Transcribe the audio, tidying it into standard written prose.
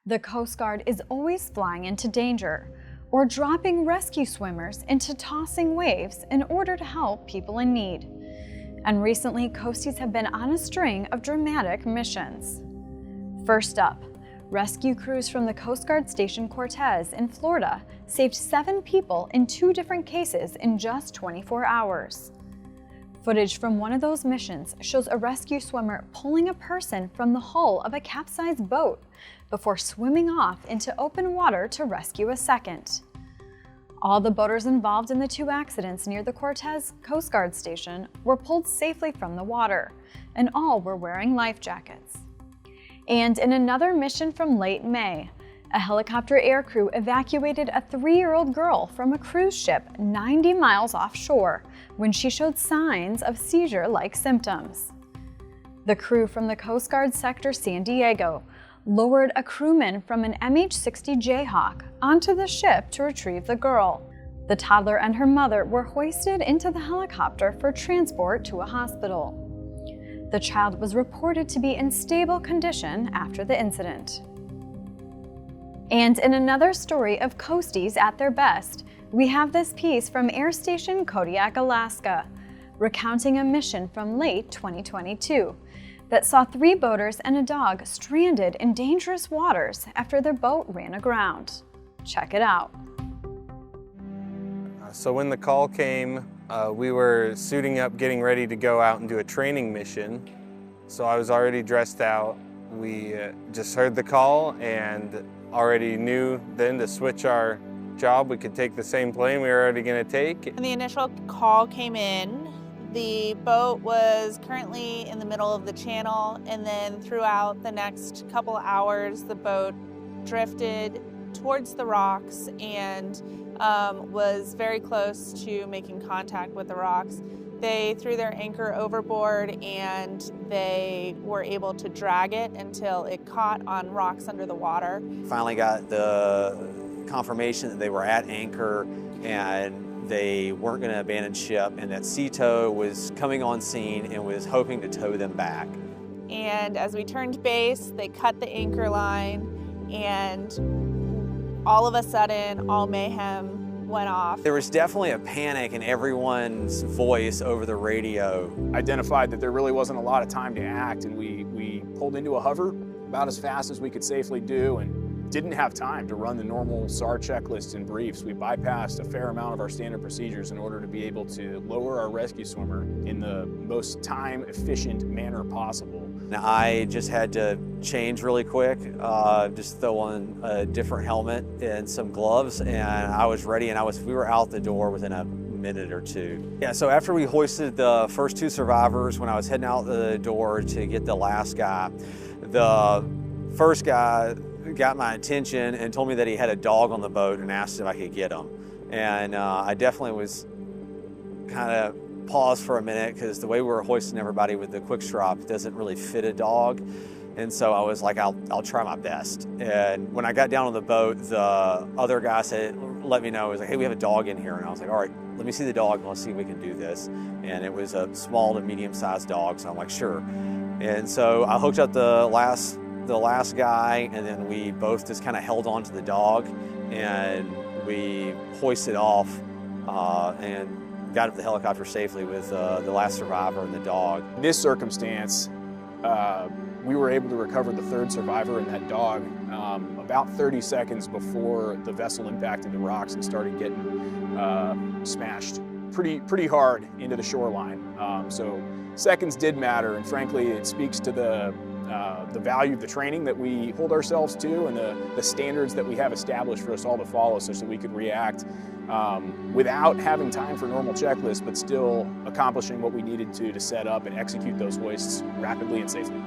The Coast Guard is always flying into danger or dropping rescue swimmers into tossing waves in order to help people in need. And recently, Coasties have been on a string of dramatic missions. First up, rescue crews from the Coast Guard Station Cortez in Florida saved 7 people in 2 different cases in just 24 hours. Footage from one of those missions shows a rescue swimmer pulling a person from the hull of a capsized boat before swimming off into open water to rescue a second. All the boaters involved in the 2 accidents near the Cortez Coast Guard Station were pulled safely from the water, and all were wearing life jackets. And in another mission from late May, a helicopter aircrew evacuated a 3-year-old girl from a cruise ship 90 miles offshore when she showed signs of seizure-like symptoms. The crew from the Coast Guard Sector San Diego lowered a crewman from an MH-60 Jayhawk onto the ship to retrieve the girl. The toddler and her mother were hoisted into the helicopter for transport to a hospital. The child was reported to be in stable condition after the incident. And in another story of Coasties at their best, we have this piece from Air Station Kodiak, Alaska, recounting a mission from late 2022 that saw 3 boaters and a dog stranded in dangerous waters after their boat ran aground. Check it out. So when the call came, we were suiting up, getting ready to go out and do a training mission. So I was already dressed out. We just heard the call and already knew then to switch our job. We could take the same plane we were already going to take. When the initial call came in, the boat was currently in the middle of the channel, and then throughout the next couple hours, the boat drifted towards the rocks and was very close to making contact with the rocks. They threw their anchor overboard and they were able to drag it until it caught on rocks under the water. Finally got the confirmation that they were at anchor and they weren't going to abandon ship, and that Sea Tow was coming on scene and was hoping to tow them back. And as we turned base, they cut the anchor line, and all of a sudden, all mayhem went off. There was definitely a panic in everyone's voice over the radio. Identified that there really wasn't a lot of time to act, and we pulled into a hover about as fast as we could safely do, and didn't have time to run the normal SAR checklists and briefs. We bypassed a fair amount of our standard procedures in order to be able to lower our rescue swimmer in the most time-efficient manner possible. Now, I just had to change really quick, just throw on a different helmet and some gloves, and I was ready, and we were out the door within a minute or 2. Yeah, so after we hoisted the first 2 survivors, when I was heading out the door to get the last guy, the first guy got my attention and told me that he had a dog on the boat and asked if I could get him. And I definitely was kind of paused for a minute because the way we were hoisting everybody with the quick strap doesn't really fit a dog. And so I was like, I'll try my best. And when I got down on the boat, the other guy said, let me know. He was like, hey, we have a dog in here. And I was like, all right, let me see the dog and let's see if we can do this. And it was a small to medium-sized dog, so I'm like, sure. And so I hooked up the last guy, and then we both just kind of held on to the dog, and we hoisted off and got up the helicopter safely with the last survivor and the dog. In this circumstance, we were able to recover the 3rd survivor and that dog about 30 seconds before the vessel impacted the rocks and started getting smashed pretty hard into the shoreline. So seconds did matter, and frankly, it speaks to the value of the training that we hold ourselves to and the standards that we have established for us all to follow such that we could react without having time for normal checklists, but still accomplishing what we needed to set up and execute those hoists rapidly and safely.